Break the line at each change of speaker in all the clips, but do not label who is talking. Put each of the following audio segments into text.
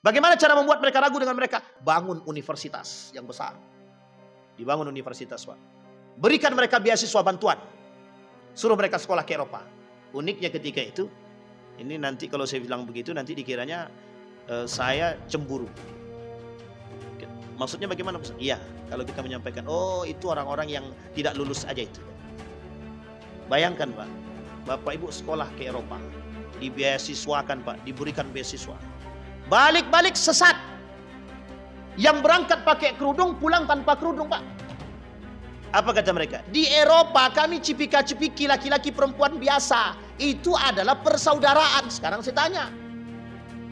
Bagaimana cara membuat mereka ragu dengan mereka? Bangun universitas yang besar. Dibangun universitas, Pak. Berikan mereka beasiswa bantuan. Suruh mereka sekolah ke Eropa. Uniknya ketika itu, ini nanti kalau saya bilang begitu, nanti dikiranya saya cemburu. Maksudnya bagaimana? Iya, kalau kita menyampaikan, oh itu orang-orang yang tidak lulus aja itu. Bayangkan, Pak, Bapak Ibu sekolah ke Eropa, dibeasiswakan, Pak, diberikan beasiswa. Balik-balik sesat. Yang berangkat pakai kerudung, pulang tanpa kerudung, Pak. Apa kata mereka? Di Eropa kami cipika-cipiki laki-laki perempuan biasa. Itu adalah persaudaraan. Sekarang saya tanya,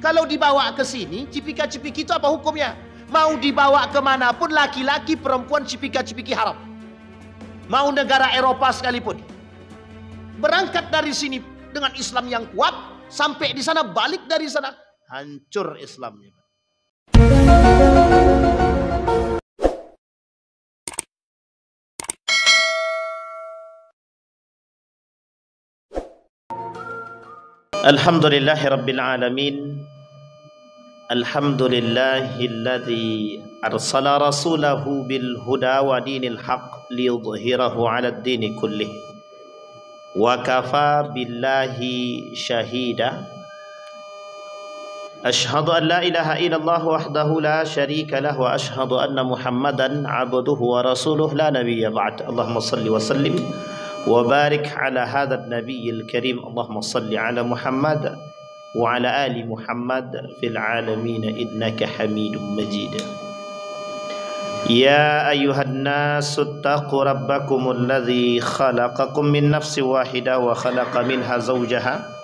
kalau dibawa ke sini, cipika-cipiki itu apa hukumnya? Mau dibawa kemanapun, laki-laki perempuan cipika-cipiki haram. Mau negara Eropa sekalipun. Berangkat dari sini dengan Islam yang kuat, sampai di sana, balik dari sana, hancur Islamnya. Alhamdulillahi Rabbil Alamin. Alhamdulillahilladzi arsala rasulahu bil huda wa dinil haq liyudhhirahu 'alad dini kullih. Wa kafa billahi syahida. Ashhadu an la ilaha illallah wahdahu la syarika lah wa ashhadu anna Muhammadan 'abduhu wa rasuluh la nabiyya ba'd. Allahumma salli wa sallim wa barik ala hadzal nabiyil karim. Allahumma salli ala Muhammad wa ala ali Muhammad fil alamin innaka Hamidum Majid. Ya ayyuhan nasu taqu rabbakumul ladzi khalaqakum min nafsin wahidah wa khalaqa minha zawjaha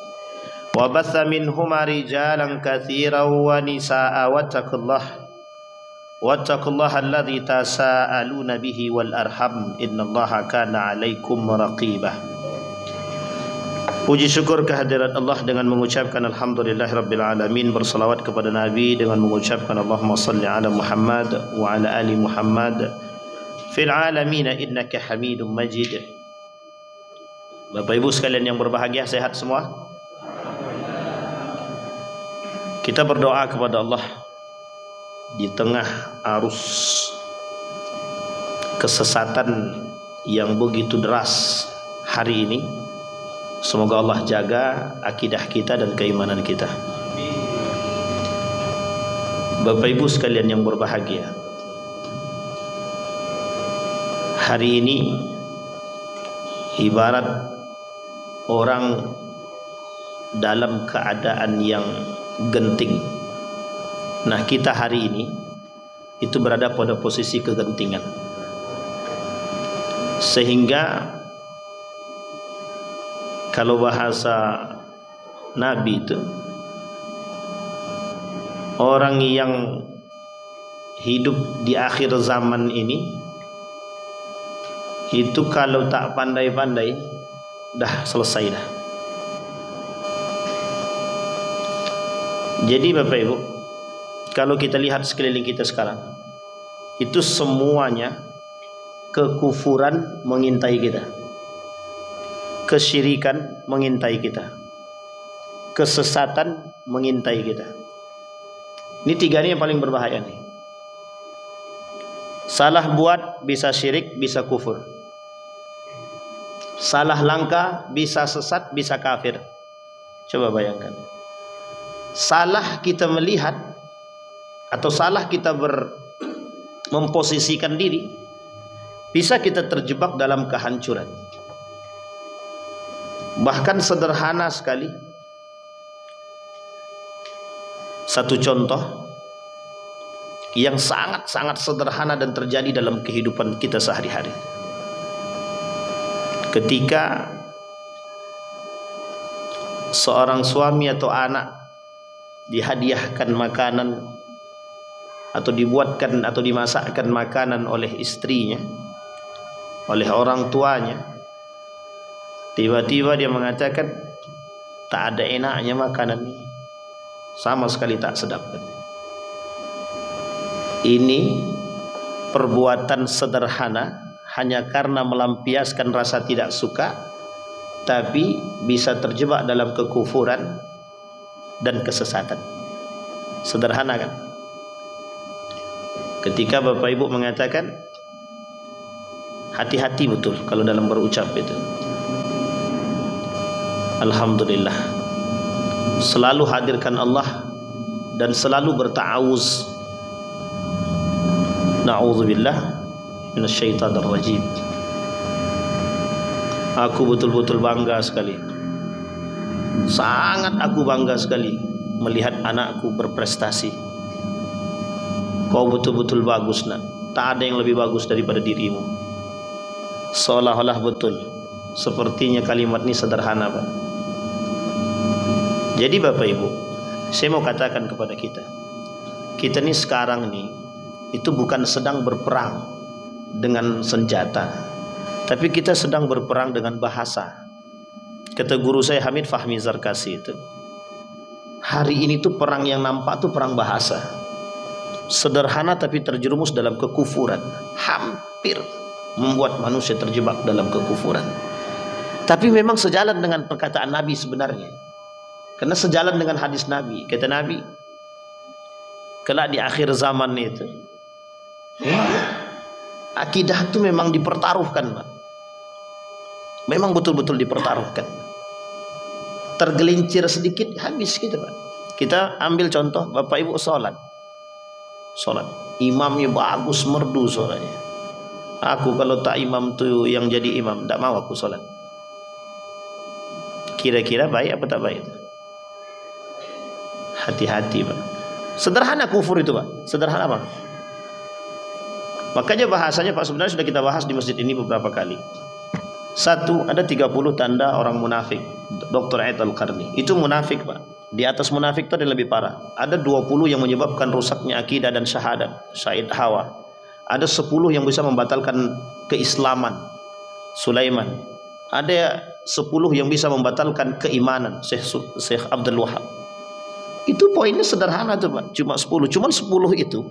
wa batha minhuma rijalan katsiran wa nisaa wattaqullaha alladzi tasaaluna bihi wal arham innallaha kana 'alaikum raqibah. Puji syukur kehadirat Allah dengan mengucapkan alhamdulillahirabbil alamin, bersalawat kepada Nabi dengan mengucapkan Allahumma salli ala Muhammad wa ala ali Muhammad fil alamin innaka Hamidum Majid. Bapak Ibu sekalian yang berbahagia, sehat semua? Kita berdoa kepada Allah di tengah arus kesesatan yang begitu deras hari ini. Semoga Allah jaga akidah kita dan keimanan kita. Bapak Ibu sekalian yang berbahagia, hari ini ibarat orang dalam keadaan yang genting. Nah, kita hari ini itu berada pada posisi kegentingan, sehingga kalau bahasa Nabi itu, orang yang hidup di akhir zaman ini itu kalau tak pandai-pandai dah selesai dah. Jadi Bapak Ibu, kalau kita lihat sekeliling kita sekarang, itu semuanya kekufuran mengintai kita, kesyirikan mengintai kita, kesesatan mengintai kita. Ini tiga ini yang paling berbahaya nih. Salah buat bisa syirik, bisa kufur. Salah langkah bisa sesat, bisa kafir. Coba bayangkan. Salah kita melihat atau salah kita memposisikan diri, bisa kita terjebak dalam kehancuran. Bahkan sederhana sekali, satu contoh yang sangat-sangat sederhana dan terjadi dalam kehidupan kita sehari-hari. Ketika seorang suami atau anak dihadiahkan makanan atau dibuatkan atau dimasakkan makanan oleh istrinya, oleh orang tuanya, tiba-tiba dia mengatakan, tak ada enaknya makanan ini, sama sekali tak sedap. Ini perbuatan sederhana hanya karena melampiaskan rasa tidak suka, tapi bisa terjebak dalam kekufuran dan kesesatan. Sederhana kan? Ketika Bapak Ibu mengatakan hati-hati betul kalau dalam berucap itu. Alhamdulillah. Selalu hadirkan Allah dan selalu berta'awuz. Na'udzubillah minasyaitonir rajim. Aku betul-betul bangga sekali. Sangat aku bangga sekali melihat anakku berprestasi. Kau betul-betul bagus, nak. Tak ada yang lebih bagus daripada dirimu. Seolah-olah betul. Sepertinya kalimat ini sederhana, Pak. Jadi Bapak Ibu, saya mau katakan kepada kita, kita ini sekarang nih itu bukan sedang berperang dengan senjata, tapi kita sedang berperang dengan bahasa. Kata guru saya Hamid Fahmi Zarkasi itu, hari ini tuh perang yang nampak tuh perang bahasa. Sederhana tapi terjerumus dalam kekufuran. Hampir membuat manusia terjebak dalam kekufuran. Tapi memang sejalan dengan perkataan Nabi sebenarnya. Karena sejalan dengan hadis Nabi. Kata Nabi, kelak di akhir zaman itu, akidah itu memang dipertaruhkan, Pak. Memang betul-betul dipertaruhkan. Tergelincir sedikit habis gitu, Pak. Kita ambil contoh Bapak Ibu sholat. Imamnya bagus, merdu suaranya. Aku kalau tak imam tuh yang jadi imam, tak mau aku sholat. Kira-kira baik apa tak baik? Hati-hati, Pak. Sederhana kufur itu, Pak. Sederhana, Pak. Makanya bahasanya, Pak, sebenarnya sudah kita bahas di masjid ini beberapa kali. Satu, ada 30 tanda orang munafik. Dr. Ait Al-Qarni. Itu munafik, Pak. Di atas munafik itu ada yang lebih parah. Ada 20 yang menyebabkan rusaknya akidah dan syahadat. Syahid Hawa. Ada 10 yang bisa membatalkan keislaman. Sulaiman. Ada 10 yang bisa membatalkan keimanan. Syekh Abdul Wahab. Itu poinnya sederhana tuh, Pak. Cuma 10. Cuman 10 itu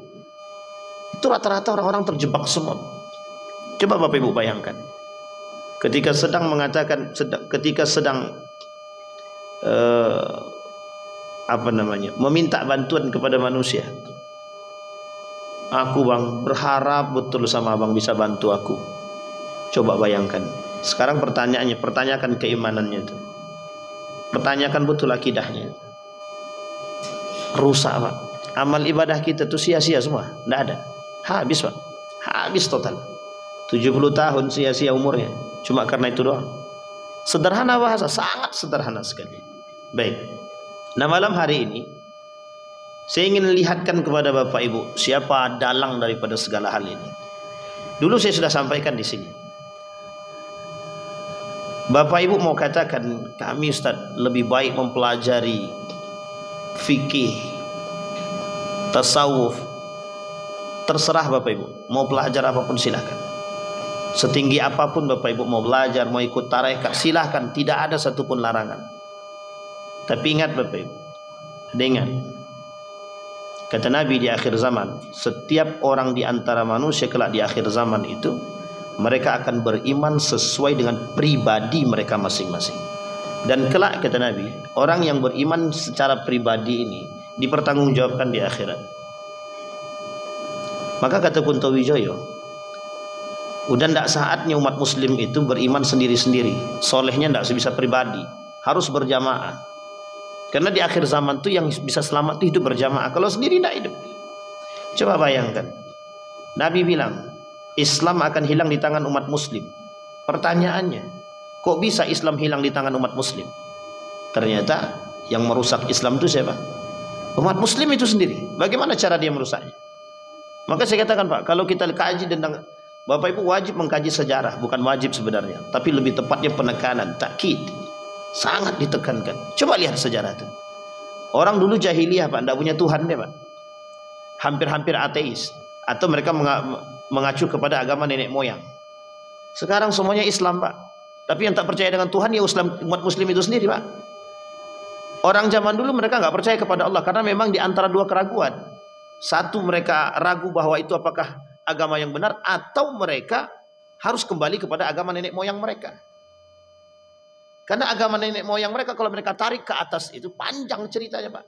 rata-rata orang-orang terjebak semua. Coba Bapak Ibu bayangkan. Ketika sedang mengatakan, ketika sedang meminta bantuan kepada manusia. Aku, Bang, berharap betul sama Abang bisa bantu aku. Coba bayangkan. Sekarang pertanyaannya, pertanyakan keimanannya itu. Pertanyakan betul akidahnya. Rusak, Pak. Amal ibadah kita tuh sia-sia semua. Tidak ada. Habis, Pak. Habis total. 70 tahun sia-sia umurnya. Cuma karena itu doang. Sederhana bahasa, sangat sederhana sekali. Baik. Nah, malam hari ini saya ingin lihatkan kepada Bapak Ibu siapa dalang daripada segala hal ini. Dulu saya sudah sampaikan di sini. Bapak Ibu mau katakan kami, Ustaz, lebih baik mempelajari fikih, tasawuf. Terserah Bapak Ibu, mau belajar apapun silahkan. Setinggi apapun Bapak Ibu mau belajar, mau ikut tarekat, silahkan, tidak ada satupun larangan. Tapi ingat Bapak Ibu, ingat, kata Nabi di akhir zaman, setiap orang di antara manusia kelak di akhir zaman itu, mereka akan beriman sesuai dengan pribadi mereka masing-masing. Dan kelak kata Nabi, orang yang beriman secara pribadi ini dipertanggungjawabkan di akhirat. Maka kata Kunto Wijoyo, udah tidak saatnya umat muslim itu beriman sendiri-sendiri. Solehnya tidak sebisa pribadi, harus berjamaah. Karena di akhir zaman tuh yang bisa selamat itu hidup berjamaah. Kalau sendiri tidak hidup. Coba bayangkan, Nabi bilang Islam akan hilang di tangan umat muslim. Pertanyaannya, kok bisa Islam hilang di tangan umat muslim? Ternyata yang merusak Islam itu siapa? Umat muslim itu sendiri. Bagaimana cara dia merusaknya? Maka saya katakan, Pak, kalau kita kaji tentang, Bapak Ibu wajib mengkaji sejarah. Bukan wajib sebenarnya, tapi lebih tepatnya penekanan, takkid. Sangat ditekankan. Coba lihat sejarah itu. Orang dulu jahiliyah, Pak, tidak punya Tuhan deh, Pak. Hampir-hampir ateis. Atau mereka mengacu kepada agama nenek moyang. Sekarang semuanya Islam, Pak. Tapi yang tak percaya dengan Tuhan ya umat muslim itu sendiri, Pak. Orang zaman dulu mereka nggak percaya kepada Allah karena memang di antara dua keraguan. Satu, mereka ragu bahwa itu apakah agama yang benar, atau mereka harus kembali kepada agama nenek moyang mereka. Karena agama nenek moyang mereka kalau mereka tarik ke atas itu panjang ceritanya, Pak.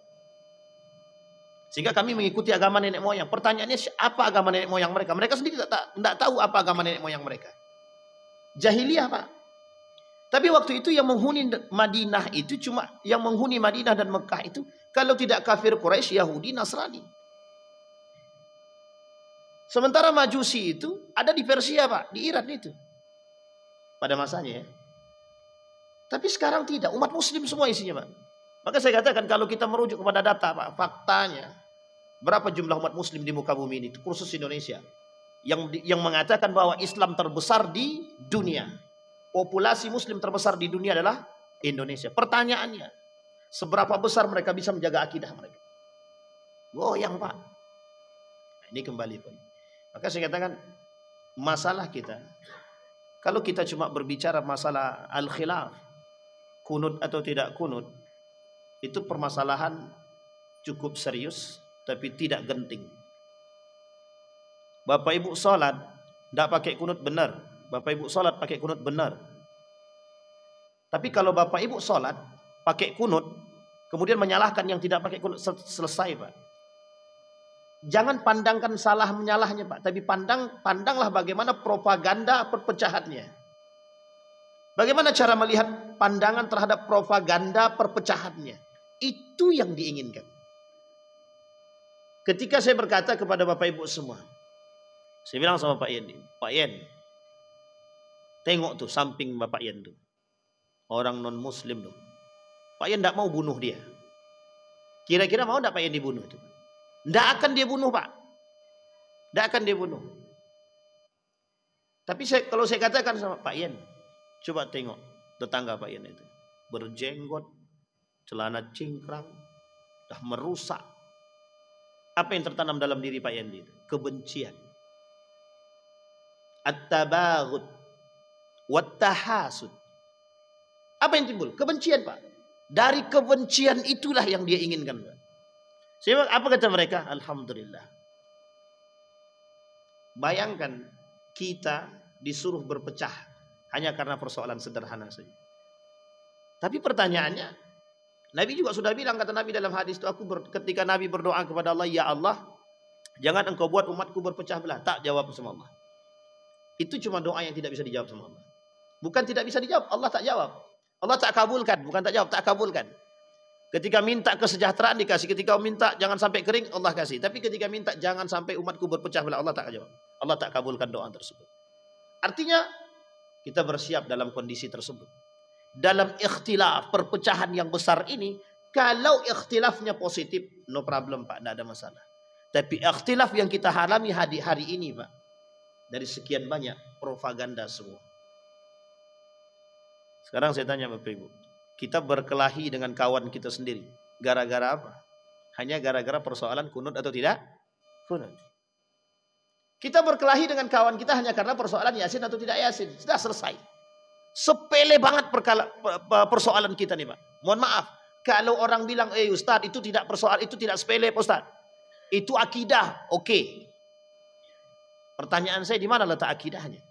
Sehingga kami mengikuti agama nenek moyang. Pertanyaannya apa agama nenek moyang mereka? Mereka sendiri tidak tahu apa agama nenek moyang mereka. Jahiliyah, Pak. Tapi waktu itu yang menghuni Madinah itu cuma yang menghuni Madinah dan Mekah itu kalau tidak kafir Quraisy, Yahudi, Nasrani. Sementara Majusi itu ada di Persia, Pak, di Iran itu. Pada masanya ya. Tapi sekarang tidak, umat muslim semua isinya, Pak. Maka saya katakan kalau kita merujuk kepada data, Pak, faktanya berapa jumlah umat muslim di muka bumi ini, khusus Indonesia, yang mengatakan bahwa Islam terbesar di dunia. Populasi muslim terbesar di dunia adalah Indonesia. Pertanyaannya, seberapa besar mereka bisa menjaga akidah mereka? Goyang, Pak. Nah, ini kembali, Pak. Maka saya katakan masalah kita, kalau kita cuma berbicara masalah al-khilaf, kunut atau tidak kunut, itu permasalahan cukup serius tapi tidak genting. Bapak Ibu sholat tidak pakai kunut benar, Bapak Ibu sholat pakai kunut benar. Tapi kalau Bapak Ibu sholat pakai kunut kemudian menyalahkan yang tidak pakai kunut, selesai, Pak. Jangan pandangkan salah menyalahnya, Pak, tapi pandanglah bagaimana propaganda perpecahannya. Bagaimana cara melihat pandangan terhadap propaganda perpecahannya. Itu yang diinginkan. Ketika saya berkata kepada Bapak Ibu semua, saya bilang sama Pak Yen, Pak Yen, tengok tuh samping Bapak Yen tuh, orang non muslim tuh. Pak Yen tidak mau bunuh dia. Kira-kira mau tidak Pak Yen dibunuh itu? Tidak akan dia bunuh, Pak. Tidak akan dia bunuh. Tapi kalau saya katakan sama Pak Yen, coba tengok tetangga Pak Yen itu, berjenggot, celana cingkrang, dah merusak. Apa yang tertanam dalam diri Pak Yen itu? Kebencian. At-tabaghud wat-tahasud. Apa yang timbul? Kebencian, Pak. Dari kebencian itulah yang dia inginkan, Pak. Sehingga apa kata mereka? Alhamdulillah. Bayangkan kita disuruh berpecah hanya karena persoalan sederhana saja. Tapi pertanyaannya, Nabi juga sudah bilang, kata Nabi dalam hadis itu, ketika Nabi berdoa kepada Allah, ya Allah, jangan engkau buat umatku berpecah belah. Tak jawab sama Allah. Itu cuma doa yang tidak bisa dijawab sama Allah. Bukan tidak bisa dijawab, Allah tak jawab. Allah tak kabulkan, bukan tak jawab, tak kabulkan. Ketika minta kesejahteraan dikasih, ketika minta jangan sampai kering, Allah kasih. Tapi ketika minta jangan sampai umatku berpecah belah, Allah tak jawab. Allah tak kabulkan doa tersebut. Artinya kita bersiap dalam kondisi tersebut. Dalam ikhtilaf, perpecahan yang besar ini, kalau ikhtilafnya positif, no problem, Pak, tidak ada masalah. Tapi ikhtilaf yang kita alami hari ini, Pak, dari sekian banyak propaganda semua. Sekarang saya tanya Bapak Ibu, kita berkelahi dengan kawan kita sendiri, gara-gara apa? Hanya gara-gara persoalan kunut atau tidak? Kunut. Kita berkelahi dengan kawan kita hanya karena persoalan yasin atau tidak yasin. Sudah selesai. Sepele banget persoalan kita nih, Pak. Mohon maaf, kalau orang bilang, Ustaz, itu tidak persoalan, itu tidak sepele, Ustaz. Itu akidah, oke. Pertanyaan saya, di mana letak akidahnya?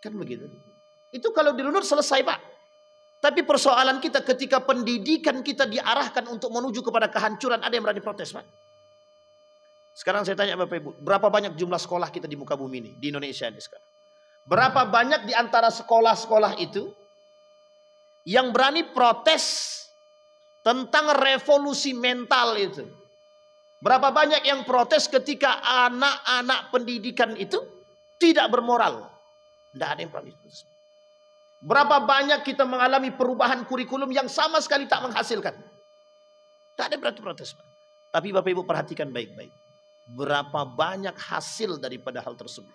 Kan begitu. Itu kalau dirunut selesai, Pak. Tapi persoalan kita ketika pendidikan kita diarahkan untuk menuju kepada kehancuran, ada yang berani protes, Pak? Sekarang saya tanya Bapak Ibu, berapa banyak jumlah sekolah kita di muka bumi ini, di Indonesia ini sekarang? Berapa banyak di antara sekolah-sekolah itu yang berani protes tentang revolusi mental itu? Berapa banyak yang protes ketika anak-anak pendidikan itu tidak bermoral? Tidak ada yang berani protes. Berapa banyak kita mengalami perubahan kurikulum yang sama sekali tak menghasilkan? Tak ada yang berani protes, Pak. Tapi Bapak Ibu perhatikan baik-baik. Berapa banyak hasil daripada hal tersebut?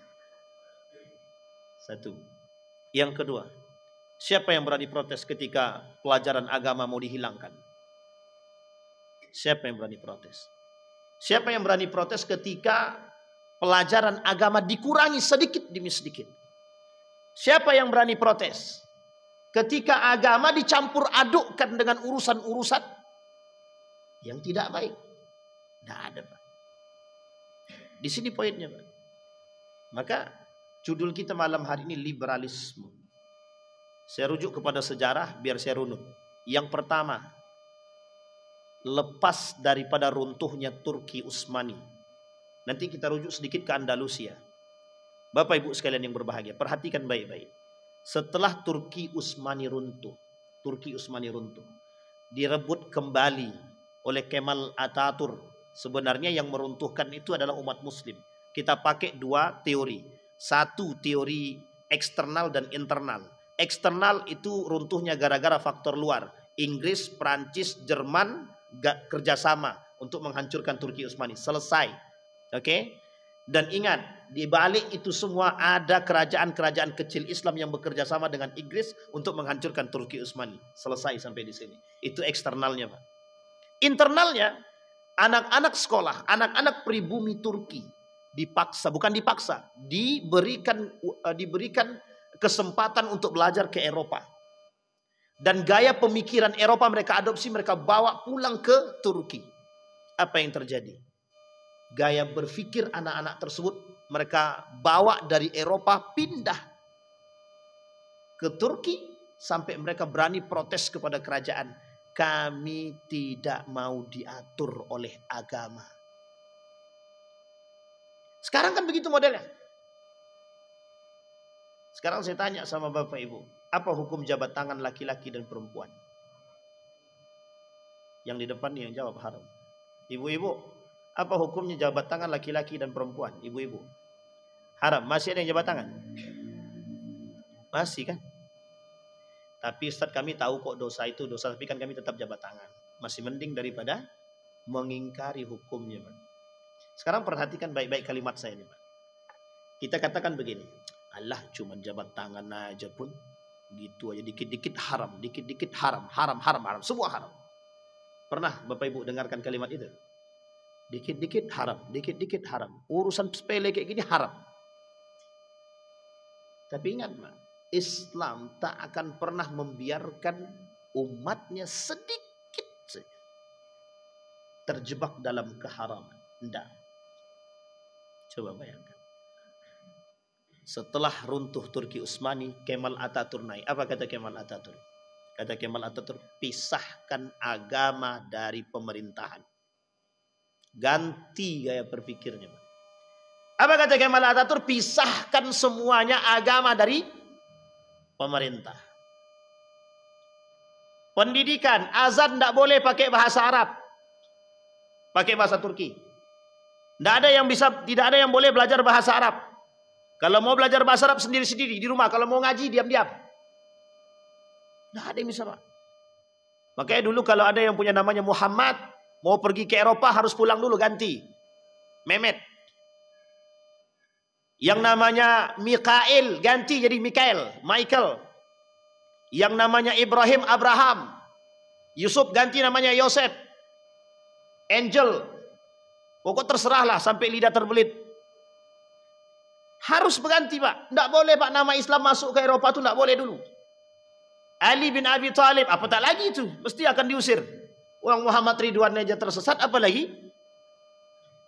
Satu. Yang kedua, siapa yang berani protes ketika pelajaran agama mau dihilangkan? Siapa yang berani protes? Siapa yang berani protes ketika pelajaran agama dikurangi sedikit demi sedikit? Siapa yang berani protes ketika agama dicampur adukkan dengan urusan-urusan yang tidak baik? Tidak ada, Pak. Di sini poinnya, Pak. Maka judul kita malam hari ini liberalisme. Saya rujuk kepada sejarah biar saya runut. Yang pertama, lepas daripada runtuhnya Turki Utsmani. Nanti kita rujuk sedikit ke Andalusia. Bapak Ibu sekalian yang berbahagia, perhatikan baik-baik. Setelah Turki Utsmani runtuh, direbut kembali oleh Kemal Atatürk. Sebenarnya yang meruntuhkan itu adalah umat muslim. Kita pakai dua teori. Satu teori eksternal dan internal. Eksternal itu runtuhnya gara-gara faktor luar. Inggris, Prancis, Jerman kerjasama untuk menghancurkan Turki Utsmani. Selesai. Oke? Dan ingat, di balik itu semua ada kerajaan-kerajaan kecil Islam yang bekerja sama dengan Inggris untuk menghancurkan Turki Utsmani. Selesai sampai di sini. Itu eksternalnya, Pak. Internalnya, anak-anak sekolah, anak-anak pribumi Turki dipaksa, bukan dipaksa, diberikan kesempatan untuk belajar ke Eropa. Dan gaya pemikiran Eropa mereka adopsi, mereka bawa pulang ke Turki. Apa yang terjadi? Gaya berpikir anak-anak tersebut mereka bawa dari Eropa pindah ke Turki sampai mereka berani protes kepada kerajaan. Kami tidak mau diatur oleh agama. Sekarang kan begitu modelnya. Sekarang saya tanya sama Bapak Ibu, apa hukum jabat tangan laki-laki dan perempuan? Yang di depan yang jawab haram. Ibu-ibu, apa hukumnya jabat tangan laki-laki dan perempuan? Ibu-ibu. Haram. Masih ada yang jabat tangan? Masih kan? Tapi Ustaz, kami tahu kok dosa itu dosa, tapi kan kami tetap jabat tangan. Masih mending daripada mengingkari hukumnya, Pak. Sekarang perhatikan baik-baik kalimat saya ini, Pak. Kita katakan begini, Allah cuma jabat tangan aja pun gitu aja, dikit-dikit haram, dikit-dikit haram, haram, semua haram. Pernah Bapak Ibu dengarkan kalimat itu? Dikit-dikit haram, dikit-dikit haram. Urusan sepele kayak gini haram. Tapi ingat, Pak, Islam tak akan pernah membiarkan umatnya sedikit saja terjebak dalam keharaman. Tidak. Coba bayangkan. Setelah runtuh Turki Utsmani, Kemal Atatürk naik. Apa kata Kemal Atatürk? Kata Kemal Atatürk, pisahkan agama dari pemerintahan. Ganti gaya berpikirnya. Apa kata Kemal Atatürk? Pisahkan semuanya agama dari pemerintah. Pendidikan, azan tidak boleh pakai bahasa Arab, pakai bahasa Turki. Tidak ada yang boleh belajar bahasa Arab. Kalau mau belajar bahasa Arab sendiri-sendiri di rumah. Kalau mau ngaji diam-diam. Tidak ada yang bisa, Pak. Makanya dulu kalau ada yang punya namanya Muhammad, mau pergi ke Eropa harus pulang dulu ganti Mehmet. Yang namanya Mikail ganti jadi Michael. Yang namanya Ibrahim Abraham. Yusuf ganti namanya Yosef. Angel. Pokok terserahlah sampai lidah terbelit. Harus berganti, Pak. Tidak boleh, Pak, nama Islam masuk ke Eropa itu tidak boleh dulu. Ali bin Abi Thalib, apa tak lagi itu? Mesti akan diusir. Orang Muhammad Ridwan aja tersesat, apa lagi?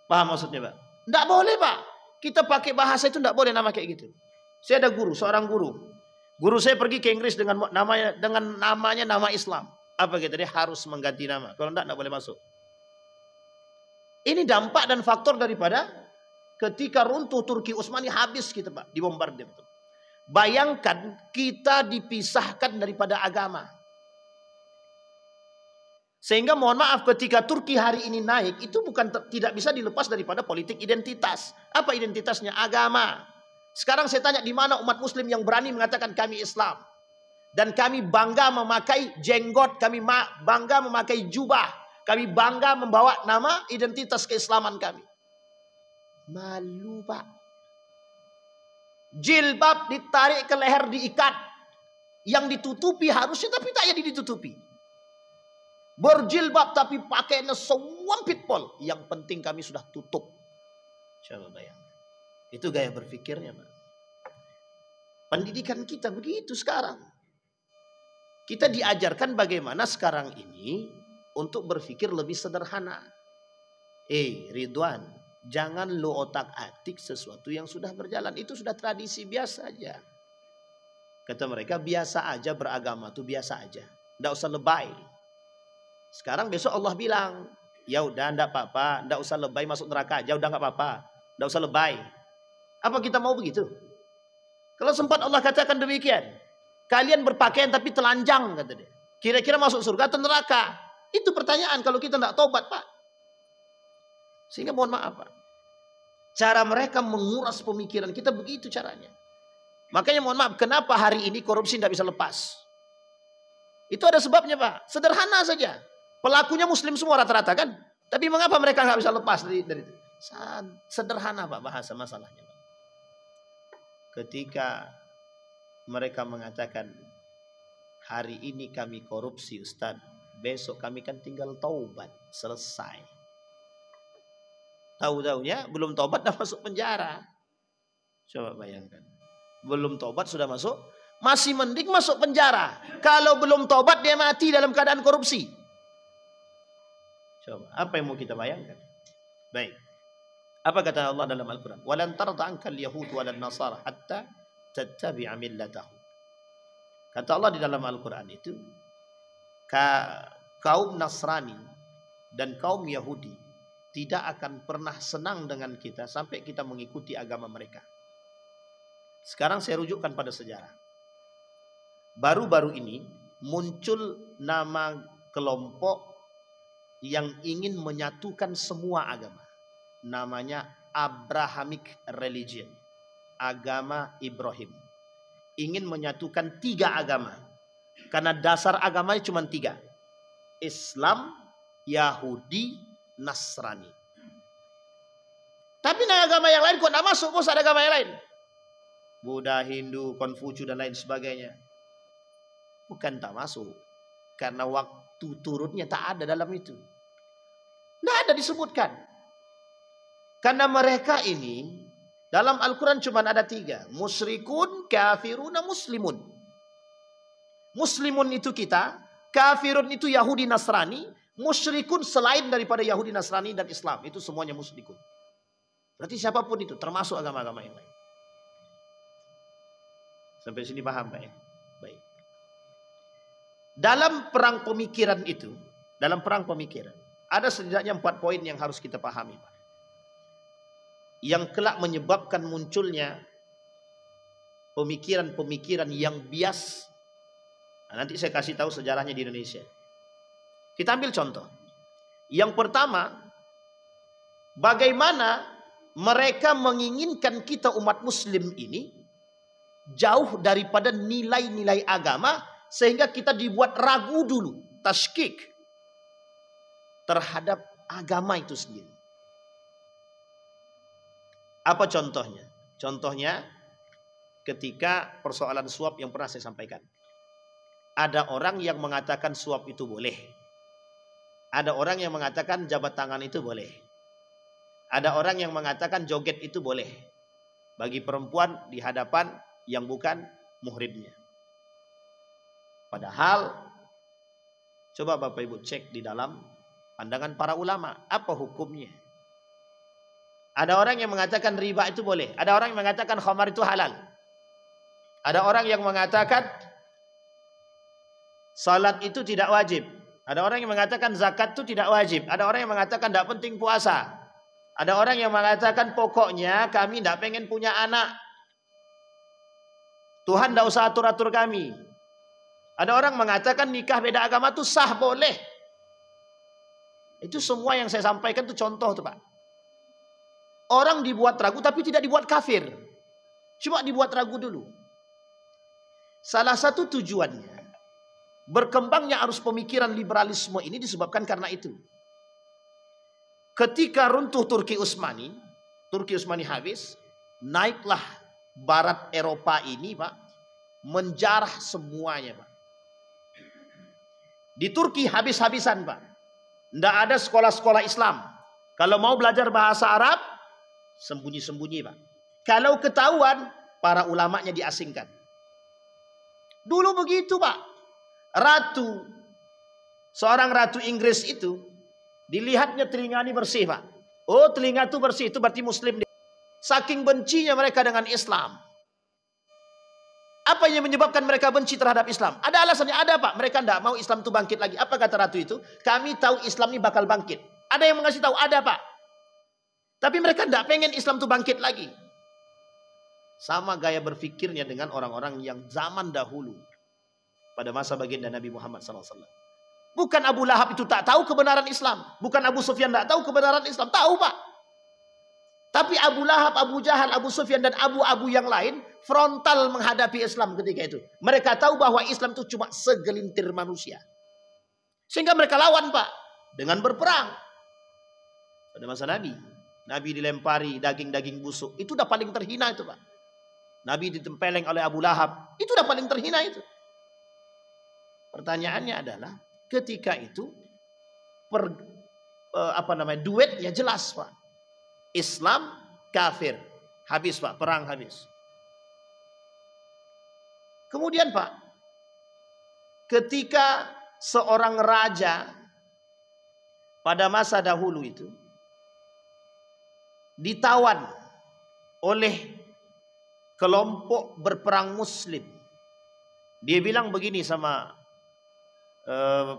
Paham maksudnya, Pak? Tidak boleh, Pak. Kita pakai bahasa itu tidak boleh nama kayak gitu. Saya ada guru, seorang guru. Guru saya pergi ke Inggris dengan namanya nama Islam. Apa gitu? Dia harus mengganti nama. Kalau tidak boleh masuk. Ini dampak dan faktor daripada ketika runtuh Turki Utsmani, habis kita, Pak, dibombardir. Bayangkan kita dipisahkan daripada agama. Sehingga mohon maaf ketika Turki hari ini naik itu tidak bisa dilepas daripada politik identitas. Apa identitasnya? Agama. Sekarang saya tanya, di mana umat muslim yang berani mengatakan kami Islam? Dan kami bangga memakai jenggot, kami bangga memakai jubah. Kami bangga membawa nama identitas keislaman kami. Malu, Pak. Jilbab ditarik ke leher, diikat. Yang ditutupi harusnya, tapi tak jadi ditutupi. Berjilbab tapi pakainya sewampit pol. Yang penting kami sudah tutup. Coba bayangkan. Itu gaya berpikirnya, Pak. Pendidikan kita begitu sekarang. Kita diajarkan bagaimana sekarang ini untuk berpikir lebih sederhana. Ridwan, jangan lo otak-atik sesuatu yang sudah berjalan. Itu sudah tradisi biasa aja. Kata mereka, biasa aja beragama tuh biasa aja. Tidak usah lebay. Sekarang besok Allah bilang, ya udah ndak apa-apa, ndak usah lebay masuk neraka aja, udah nggak apa-apa, ndak usah lebay. Apa kita mau begitu? Kalau sempat Allah katakan demikian, kalian berpakaian tapi telanjang kata dia. Kira-kira masuk surga atau neraka? Itu pertanyaan kalau kita ndak tobat, Pak. Sehingga mohon maaf, Pak. Cara mereka menguras pemikiran kita begitu caranya. Makanya mohon maaf, kenapa hari ini korupsi tidak bisa lepas? Itu ada sebabnya, Pak. Sederhana saja. Pelakunya muslim semua rata-rata kan? Tapi mengapa mereka nggak bisa lepas dari itu? Sederhana, Pak, bahasa masalahnya, Pak. Ketika mereka mengatakan, hari ini kami korupsi, Ustaz. Besok kami kan tinggal taubat. Selesai. Tahu-tahunya belum taubat dah masuk penjara. Coba bayangkan. Belum taubat sudah masuk. Masih mending masuk penjara. Kalau belum taubat dia mati dalam keadaan korupsi. Coba, apa yang mau kita bayangkan? Baik. Apa kata Allah dalam Al-Quran? Walan tarda ankal yahud walan nasara hatta tattabi'a millatahum. Kata Allah di dalam Al-Quran itu, kaum Nasrani dan kaum Yahudi tidak akan pernah senang dengan kita sampai kita mengikuti agama mereka. Sekarang saya rujukkan pada sejarah. Baru-baru ini muncul nama kelompok yang ingin menyatukan semua agama. Namanya Abrahamic Religion. Agama Ibrahim. Ingin menyatukan 3 agama. Karena dasar agamanya cuma 3. Islam, Yahudi, Nasrani. Tapi agama yang lain kok tidak masuk, bos, ada agama yang lain. Buddha, Hindu, Konfusius dan lain sebagainya. Bukan tak masuk. Karena waktu turunnya tak ada dalam itu. Tidak ada disebutkan. Karena mereka ini dalam Al-Quran cuma ada 3. Musyrikun, kafirun, muslimun. Muslimun itu kita. Kafirun itu Yahudi Nasrani. Musyrikun selain daripada Yahudi Nasrani dan Islam. Itu semuanya musyrikun. Berarti siapapun itu termasuk agama-agama yang lain. Sampai sini paham, Pak ya? Baik. Dalam perang pemikiran itu, ada setidaknya 4 poin yang harus kita pahami, Pak. Yang kelak menyebabkan munculnya pemikiran-pemikiran yang bias. Nah, nanti saya kasih tahu sejarahnya di Indonesia. Kita ambil contoh. Yang pertama, bagaimana mereka menginginkan kita umat muslim ini jauh daripada nilai-nilai agama, sehingga kita dibuat ragu dulu, tashkik terhadap agama itu sendiri. Apa contohnya? Contohnya ketika persoalan suap yang pernah saya sampaikan. Ada orang yang mengatakan suap itu boleh. Ada orang yang mengatakan jabat tangan itu boleh. Ada orang yang mengatakan joget itu boleh. Bagi perempuan di hadapan yang bukan muhrimnya. Padahal, coba Bapak Ibu cek di dalam pandangan para ulama. Apa hukumnya? Ada orang yang mengatakan riba itu boleh. Ada orang yang mengatakan khamar itu halal. Ada orang yang mengatakan salat itu tidak wajib. Ada orang yang mengatakan zakat itu tidak wajib. Ada orang yang mengatakan tidak penting puasa. Ada orang yang mengatakan pokoknya kami tidak pengen punya anak. Tuhan tidak usah atur-atur kami. Ada orang mengatakan nikah beda agama itu sah, boleh. Itu semua yang saya sampaikan itu contoh tuh, Pak. Orang dibuat ragu tapi tidak dibuat kafir. Cuma dibuat ragu dulu. Salah satu tujuannya berkembangnya arus pemikiran liberalisme ini disebabkan karena itu. Ketika runtuh Turki Utsmani habis, naiklah Barat Eropa ini, Pak, menjarah semuanya, Pak. Di Turki habis-habisan, Pak. Tidak ada sekolah-sekolah Islam. Kalau mau belajar bahasa Arab, sembunyi-sembunyi, Pak. Kalau ketahuan, para ulamanya diasingkan. Dulu begitu, Pak. Seorang ratu Inggris itu, dilihatnya telinga ini bersih, Pak. Oh, telinga itu bersih, itu berarti muslim. Saking bencinya mereka dengan Islam. Apa yang menyebabkan mereka benci terhadap Islam? Ada alasannya, ada Pak. Mereka tidak mau Islam itu bangkit lagi. Apa kata ratu itu? Kami tahu Islam ini bakal bangkit. Ada yang mengasih tahu? Ada Pak. Tapi mereka tidak pengen Islam itu bangkit lagi. Sama gaya berfikirnya dengan orang-orang yang zaman dahulu. Pada masa baginda Nabi Muhammad SAW. Bukan Abu Lahab itu tak tahu kebenaran Islam. Bukan Abu Sufyan tak tahu kebenaran Islam. Tahu Pak. Tapi Abu Lahab, Abu Jahal, Abu Sufyan dan abu-abu yang lain frontal menghadapi Islam ketika itu. Mereka tahu bahwa Islam itu cuma segelintir manusia. Sehingga mereka lawan Pak. Dengan berperang. Pada masa Nabi. Nabi dilempari daging-daging busuk. Itu udah paling terhina itu Pak. Nabi ditempeleng oleh Abu Lahab. Itu udah paling terhina itu. Pertanyaannya adalah ketika itu duetnya jelas Pak. Islam kafir. Habis Pak, perang habis. Kemudian Pak, ketika seorang raja pada masa dahulu itu ditawan oleh kelompok berperang muslim. Dia bilang begini sama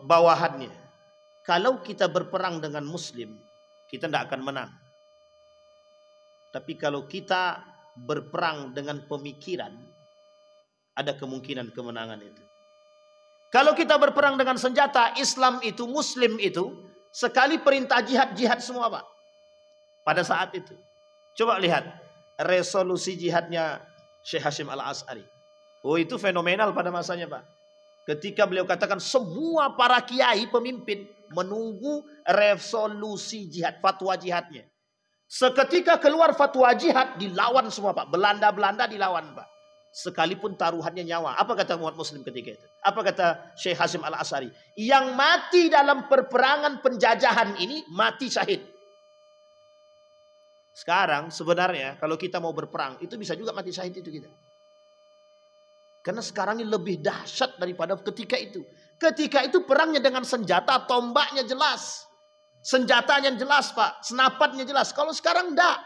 bawahannya. Kalau kita berperang dengan muslim, kita tidak akan menang. Tapi kalau kita berperang dengan pemikiran, ada kemungkinan kemenangan itu. Kalau kita berperang dengan senjata, Islam itu, Muslim itu, sekali perintah jihad, jihad semua Pak. Pada saat itu. Coba lihat resolusi jihadnya Syekh Hashim Al-As'ari. Oh itu fenomenal pada masanya Pak. Ketika beliau katakan semua para kiai pemimpin menunggu resolusi jihad, fatwa jihadnya. Seketika keluar fatwa jihad, dilawan semua Pak. Belanda dilawan Pak. Sekalipun taruhannya nyawa. Apa kata umat muslim ketika itu? Apa kata Syekh Hashim Al-As'ari? Yang mati dalam perperangan penjajahan ini, mati syahid. Sekarang sebenarnya kalau kita mau berperang, itu bisa juga mati syahid itu kita. Karena sekarang ini lebih dahsyat daripada ketika itu. Ketika itu perangnya dengan senjata, tombaknya jelas. Senjatanya jelas Pak, senapannya jelas. Kalau sekarang enggak.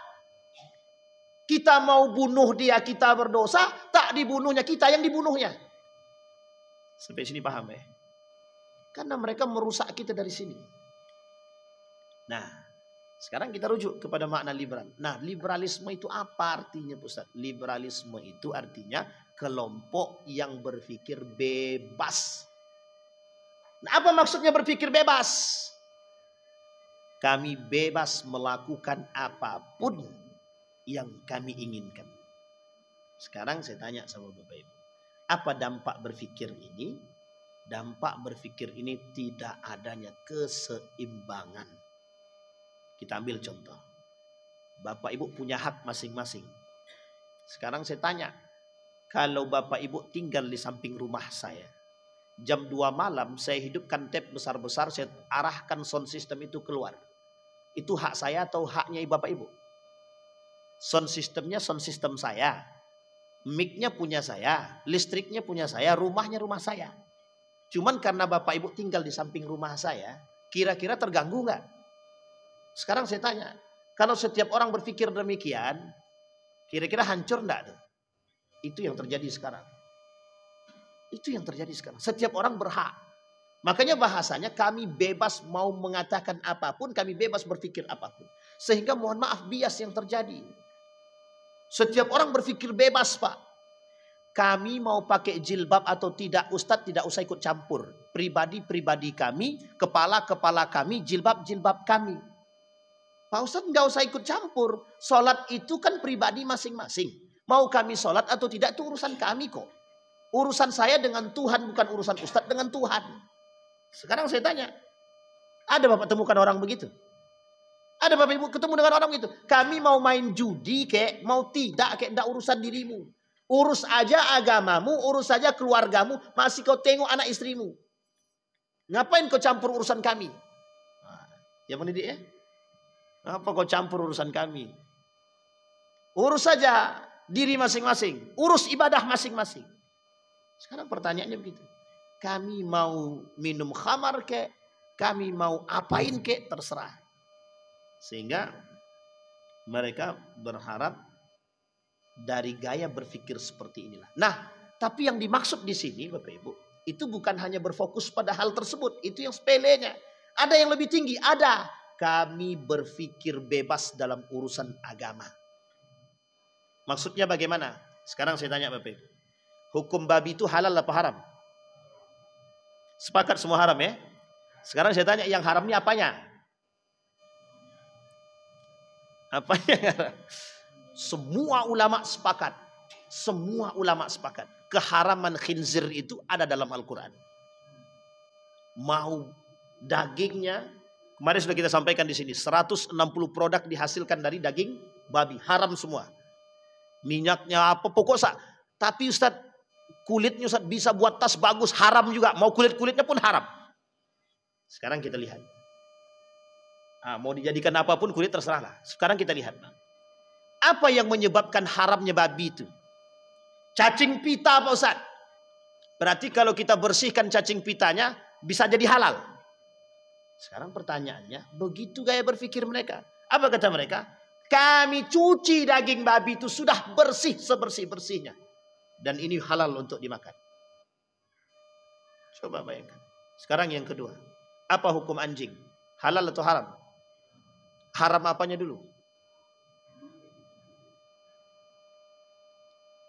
Kita mau bunuh dia, kita berdosa, tak dibunuhnya, kita yang dibunuhnya. Sampai sini paham ya? Karena mereka merusak kita dari sini. Nah, sekarang kita rujuk kepada makna liberal. Nah, liberalisme itu apa artinya Ustaz? Liberalisme itu artinya kelompok yang berpikir bebas. Nah, apa maksudnya berpikir bebas? Kami bebas melakukan apapun yang kami inginkan. Sekarang saya tanya sama Bapak Ibu. Apa dampak berpikir ini? Dampak berpikir ini tidak adanya keseimbangan. Kita ambil contoh. Bapak Ibu punya hak masing-masing. Sekarang saya tanya. Kalau Bapak Ibu tinggal di samping rumah saya. Jam 2 malam saya hidupkan tape besar-besar. Saya arahkan sound system itu keluar. Itu hak saya atau haknya Bapak Ibu? Sound systemnya sound system saya. Mic-nya punya saya. Listriknya punya saya. Rumahnya rumah saya. Cuman karena Bapak Ibu tinggal di samping rumah saya. Kira-kira terganggu nggak? Sekarang saya tanya. Kalau setiap orang berpikir demikian. Kira-kira hancur nggak tuh? Itu yang terjadi sekarang. Itu yang terjadi sekarang. Setiap orang berhak. Makanya bahasanya kami bebas mau mengatakan apapun, kami bebas berpikir apapun. Sehingga mohon maaf bias yang terjadi. Setiap orang berpikir bebas Pak. Kami mau pakai jilbab atau tidak, Ustadz tidak usah ikut campur. Pribadi-pribadi kami, kepala-kepala kami, jilbab-jilbab kami. Pak Ustadz nggak usah ikut campur. Sholat itu kan pribadi masing-masing. Mau kami sholat atau tidak itu urusan kami kok. Urusan saya dengan Tuhan, bukan urusan Ustadz dengan Tuhan. Sekarang saya tanya, ada Bapak temukan orang begitu? Ada Bapak Ibu ketemu dengan orang begitu? Kami mau main judi kayak, mau tidak kayak, enggak urusan dirimu. Urus aja agamamu, urus saja keluargamu, masih kau tengok anak istrimu. Ngapain kau campur urusan kami? Nah, ya mendidik ya? Apa kau campur urusan kami? Urus saja diri masing-masing, urus ibadah masing-masing. Sekarang pertanyaannya begitu. Kami mau minum khamar kek, kami mau apain kek, terserah. Sehingga mereka berharap dari gaya berpikir seperti inilah. Nah, Tapi yang dimaksud di sini Bapak Ibu, itu bukan hanya berfokus pada hal tersebut. Itu yang sepelenya. Ada yang lebih tinggi, ada. Kami berpikir bebas dalam urusan agama. Maksudnya bagaimana? Sekarang saya tanya Bapak Ibu. Hukum babi itu halal apa haram? Sepakat semua haram ya? Sekarang saya tanya yang haram ini apanya? Apanya yang haram? Semua ulama sepakat. Semua ulama sepakat. Keharaman khinzir itu ada dalam Al-Quran. Mau dagingnya, kemarin sudah kita sampaikan di sini, 160 produk dihasilkan dari daging babi, haram semua. Minyaknya apa, pokok tapi Ustaz, kulitnya Ustaz bisa buat tas bagus, haram juga. Mau kulit-kulitnya pun haram. Sekarang kita lihat. Mau dijadikan apapun kulit terserahlah. Sekarang kita lihat. Apa yang menyebabkan haramnya babi itu? Cacing pita Pak Ustaz. Berarti kalau kita bersihkan cacing pitanya bisa jadi halal. Sekarang pertanyaannya, begitu gaya berpikir mereka. Apa kata mereka? Kami cuci daging babi itu sudah bersih sebersih-bersihnya. Dan ini halal untuk dimakan. Coba bayangkan. Sekarang yang kedua. Apa hukum anjing? Halal atau haram? Haram apanya dulu?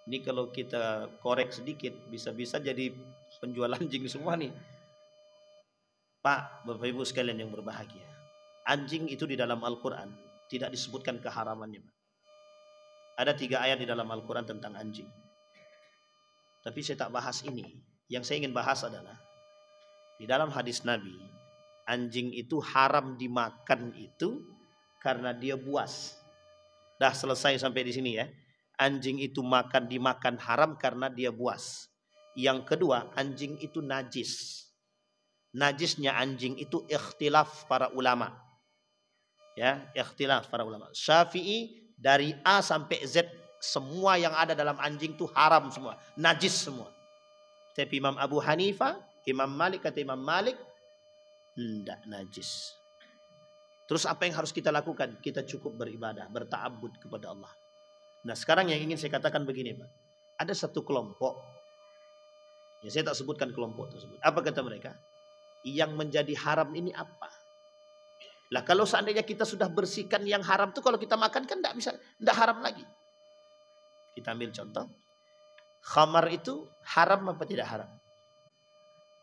Ini kalau kita korek sedikit, bisa-bisa jadi penjual anjing semua nih. Pak, Bapak Ibu sekalian yang berbahagia. Anjing itu di dalam Al-Quran tidak disebutkan keharamannya. Ada 3 ayat di dalam Al-Quran tentang anjing. Tapi saya tak bahas ini. Yang saya ingin bahas adalah di dalam hadis Nabi, anjing itu haram dimakan itu karena dia buas. Dah selesai sampai di sini ya. Anjing itu dimakan haram karena dia buas. Yang kedua, anjing itu najis. Najisnya anjing itu ikhtilaf para ulama. Ya, ikhtilaf para ulama. Syafi'i dari A sampai Z semua yang ada dalam anjing itu haram semua, najis semua. Tapi Imam Abu Hanifah, Imam Malik, kata Imam Malik, tidak najis. Terus apa yang harus kita lakukan? Kita cukup beribadah, berta'abbud kepada Allah. Nah sekarang yang ingin saya katakan begini Pak. Ada satu kelompok, ya saya tak sebutkan kelompok tersebut. Apa kata mereka? Yang menjadi haram ini apa? Lah kalau seandainya kita sudah bersihkan yang haram itu, kalau kita makan kan tidak haram lagi. Kita ambil contoh. Khamar itu haram apa tidak haram?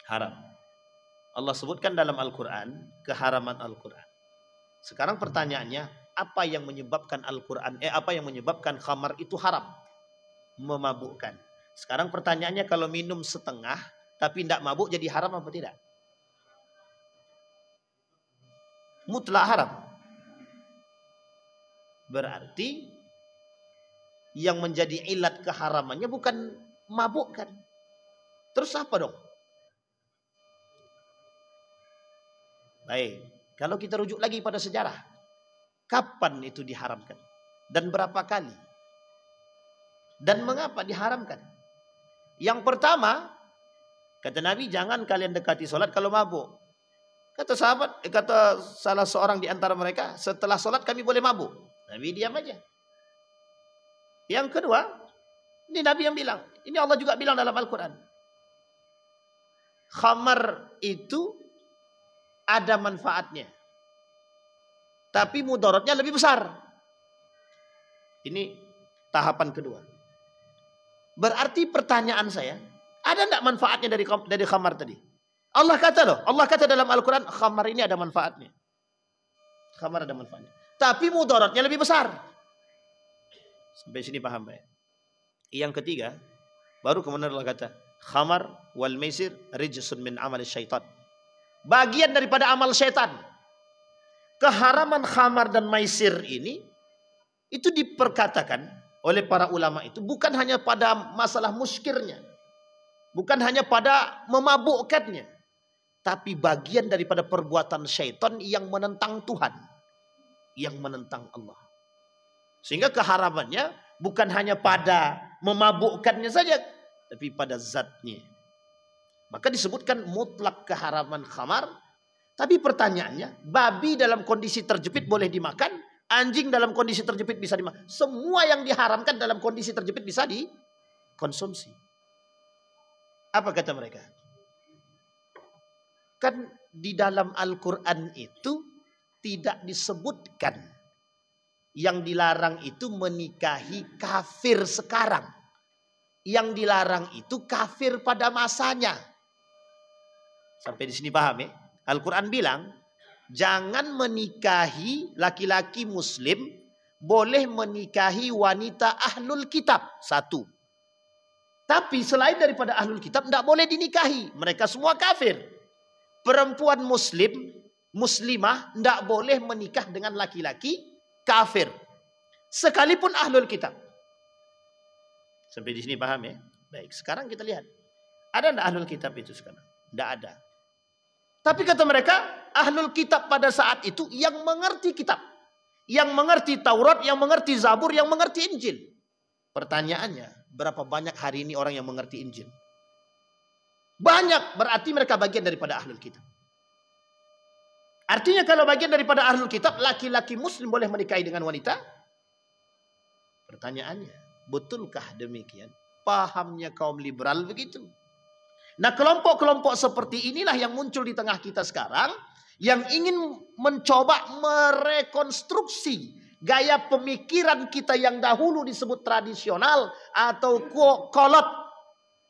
Haram. Allah sebutkan dalam Al-Quran keharaman Al-Quran. Sekarang pertanyaannya, apa yang menyebabkan Al-Quran, apa yang menyebabkan khamar itu haram? Memabukkan. Sekarang pertanyaannya, kalau minum setengah tapi tidak mabuk jadi haram apa tidak? Mutlak haram. Berarti yang menjadi ilat keharamannya bukan mabukkan. Terus apa dong? Baik, kalau kita rujuk lagi pada sejarah. Kapan itu diharamkan? Dan berapa kali? Dan mengapa diharamkan? Yang pertama, kata Nabi, jangan kalian dekati sholat kalau mabuk. Kata sahabat, kata salah seorang di antara mereka, setelah sholat kami boleh mabuk. Nabi diam aja. Yang kedua, ini Nabi yang bilang, ini Allah juga bilang dalam Al-Quran. Khamar itu ada manfaatnya, tapi mudaratnya lebih besar. Ini tahapan kedua. Berarti pertanyaan saya, ada enggak manfaatnya dari khamar tadi? Allah kata loh, Allah kata dalam Al-Quran, khamar ini ada manfaatnya. Khamar ada manfaatnya. Tapi mudaratnya lebih besar. Sampai sini paham ya? Yang ketiga, baru kemudian Allah kata, khamar wal maisir rijsun min amal syaitan. Bagian daripada amal syaitan. Keharaman khamar dan maisir ini itu diperkatakan oleh para ulama itu bukan hanya pada masalah muskirnya, bukan hanya pada memabukkannya, tapi bagian daripada perbuatan syaitan yang menentang Tuhan, yang menentang Allah. Sehingga keharamannya bukan hanya pada memabukkannya saja, tapi pada zatnya. Maka disebutkan mutlak keharaman khamar. Tapi pertanyaannya, babi dalam kondisi terjepit boleh dimakan, anjing dalam kondisi terjepit bisa dimakan. Semua yang diharamkan dalam kondisi terjepit bisa dikonsumsi. Apa kata mereka? Kan di dalam Al-Quran itu tidak disebutkan yang dilarang itu menikahi kafir sekarang. Yang dilarang itu kafir pada masanya. Sampai di sini paham ya? Al-Quran bilang, jangan menikahi laki-laki muslim, boleh menikahi wanita ahlul kitab. Satu. Tapi selain daripada ahlul kitab, tidak boleh dinikahi. Mereka semua kafir. Perempuan muslim, muslimah, tidak boleh menikah dengan laki-laki kafir. Sekalipun ahlul kitab. Sampai di sini paham ya? Baik, sekarang kita lihat. Ada tidak ahlul kitab itu sekarang? Tidak ada. Tapi kata mereka, ahlul kitab pada saat itu yang mengerti kitab. Yang mengerti Taurat, yang mengerti Zabur, yang mengerti Injil. Pertanyaannya, berapa banyak hari ini orang yang mengerti Injil? Banyak, berarti mereka bagian daripada ahlul kitab. Artinya kalau bagian daripada ahlul kitab, laki-laki muslim boleh menikahi dengan wanita? Pertanyaannya, betulkah demikian? Pahamnya kaum liberal begitu. Nah, kelompok-kelompok seperti inilah yang muncul di tengah kita sekarang, yang ingin mencoba merekonstruksi gaya pemikiran kita yang dahulu disebut tradisional atau kolot.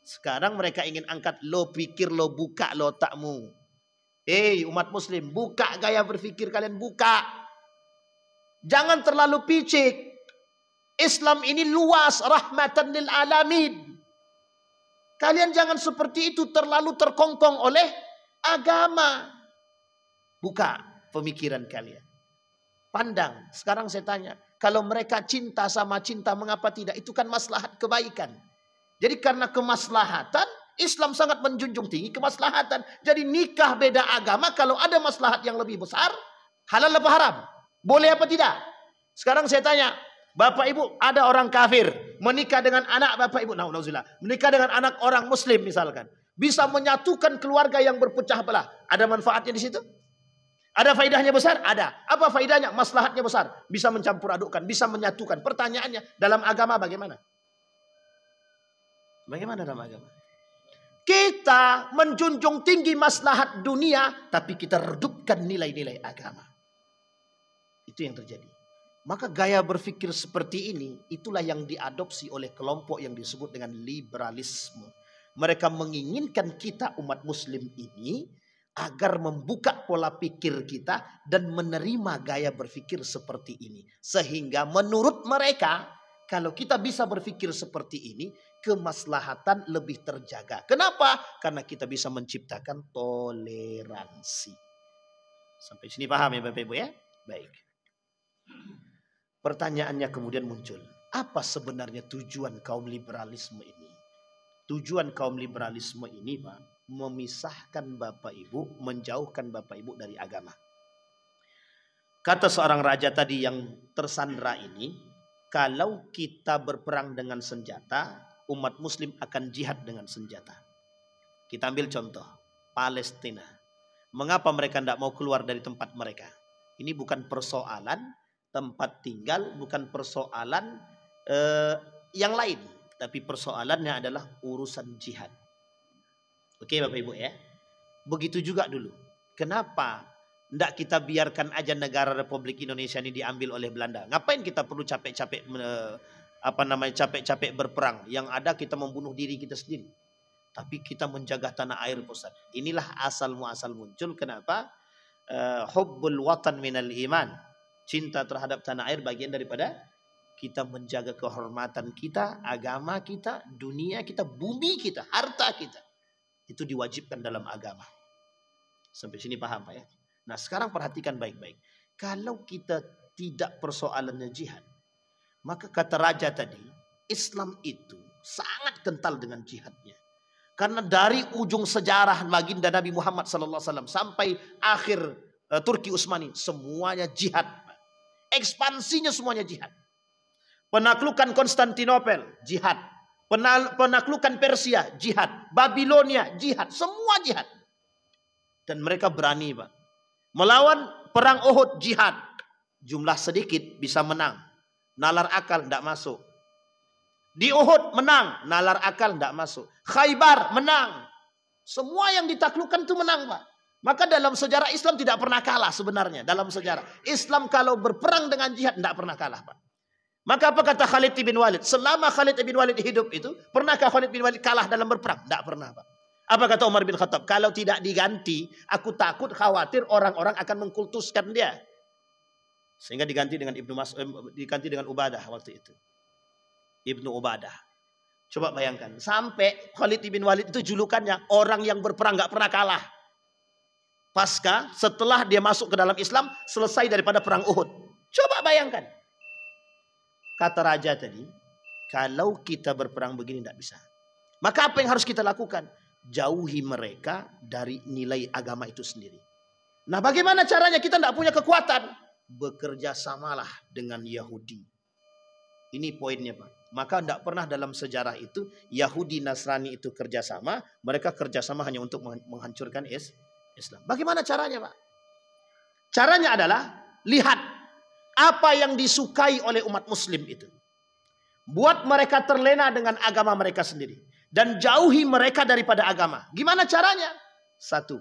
Sekarang mereka ingin angkat, lo pikir, lo buka lo otakmu. Umat muslim, buka gaya berpikir kalian, buka. Jangan terlalu picik. Islam ini luas, rahmatan lil alamin. Kalian jangan seperti itu, terlalu terkongkong oleh agama. Buka pemikiran kalian. Pandang. Sekarang saya tanya, kalau mereka cinta sama cinta, mengapa tidak? Itu kan maslahat kebaikan. Jadi karena kemaslahatan, Islam sangat menjunjung tinggi kemaslahatan. Jadi nikah beda agama, kalau ada maslahat yang lebih besar, halal apa haram? Boleh apa tidak? Sekarang saya tanya, Bapak Ibu, ada orang kafir menikah dengan anak Bapak Ibu, nauzubillah, menikah dengan anak orang muslim misalkan, bisa menyatukan keluarga yang berpecah belah. Ada manfaatnya di situ? Ada faedahnya besar? Ada. Apa faedahnya? Maslahatnya besar. Bisa mencampur adukkan, bisa menyatukan. Pertanyaannya, dalam agama bagaimana? Bagaimana dalam agama? Kita menjunjung tinggi maslahat dunia, tapi kita redupkan nilai-nilai agama. Itu yang terjadi. Maka gaya berpikir seperti ini, itulah yang diadopsi oleh kelompok yang disebut dengan liberalisme. Mereka menginginkan kita umat muslim ini agar membuka pola pikir kita dan menerima gaya berpikir seperti ini. Sehingga menurut mereka, kalau kita bisa berpikir seperti ini, kemaslahatan lebih terjaga. Kenapa? Karena kita bisa menciptakan toleransi. Sampai sini paham ya Bapak Ibu ya? Baik. Pertanyaannya kemudian muncul, apa sebenarnya tujuan kaum liberalisme ini? Tujuan kaum liberalisme ini, Pak, memisahkan Bapak Ibu, menjauhkan Bapak Ibu dari agama. Kata seorang raja tadi yang tersandra ini, kalau kita berperang dengan senjata, umat muslim akan jihad dengan senjata. Kita ambil contoh, Palestina. Mengapa mereka tidak mau keluar dari tempat mereka? Ini bukan persoalan tempat tinggal, bukan persoalan yang lain, tapi persoalannya adalah urusan jihad. Oke Bapak Ibu ya. Begitu juga dulu. Kenapa tidak kita biarkan aja negara Republik Indonesia ini diambil oleh Belanda? Ngapain kita perlu capek-capek capek-capek berperang? Yang ada kita membunuh diri kita sendiri. Tapi kita menjaga tanah air, Ustaz. Inilah asal muasal muncul. Kenapa? Hubbul watan minal iman. Cinta terhadap tanah air bagian daripada kita menjaga kehormatan kita, agama kita, dunia kita, bumi kita, harta kita. Itu diwajibkan dalam agama. Sampai sini paham Pak ya? Nah sekarang perhatikan baik-baik. Kalau kita tidak persoalannya jihad, maka kata raja tadi, Islam itu sangat kental dengan jihadnya. Karena dari ujung sejarah baginda Nabi Muhammad SAW sampai akhir Turki Utsmani, semuanya jihad. Ekspansinya semuanya jihad. Penaklukan Konstantinopel, jihad. Penaklukan Persia, jihad. Babilonia, jihad. Semua jihad. Dan mereka berani Pak. Melawan perang Uhud, jihad. Jumlah sedikit bisa menang. Nalar akal tidak masuk. Di Uhud menang, nalar akal tidak masuk. Khaybar menang. Semua yang ditaklukkan itu menang, Pak. Maka dalam sejarah Islam tidak pernah kalah sebenarnya. Dalam sejarah Islam kalau berperang dengan jihad tidak pernah kalah, Pak. Maka apa kata Khalid bin Walid? Selama Khalid bin Walid hidup itu, pernahkah Khalid bin Walid kalah dalam berperang? Tidak pernah, Pak. Apa kata Umar bin Khattab? Kalau tidak diganti, aku takut khawatir orang-orang akan mengkultuskan dia. Sehingga diganti dengan diganti dengan Ubadah waktu itu. Ibnu Ubadah. Coba bayangkan, sampai Khalid bin Walid itu julukannya orang yang berperang nggak pernah kalah. Pasca setelah dia masuk ke dalam Islam, selesai daripada perang Uhud. Coba bayangkan. Kata raja tadi, kalau kita berperang begini tidak bisa. Maka apa yang harus kita lakukan? Jauhi mereka dari nilai agama itu sendiri. Nah, bagaimana caranya? Kita tidak punya kekuatan. Bekerja samalah dengan Yahudi. Ini poinnya, Pak. Maka tidak pernah dalam sejarah itu Yahudi Nasrani itu kerjasama. Mereka kerjasama hanya untuk menghancurkan Islam. Bagaimana caranya, Pak? Caranya adalah lihat apa yang disukai oleh umat Muslim itu. Buat mereka terlena dengan agama mereka sendiri. Dan jauhi mereka daripada agama. Gimana caranya? Satu,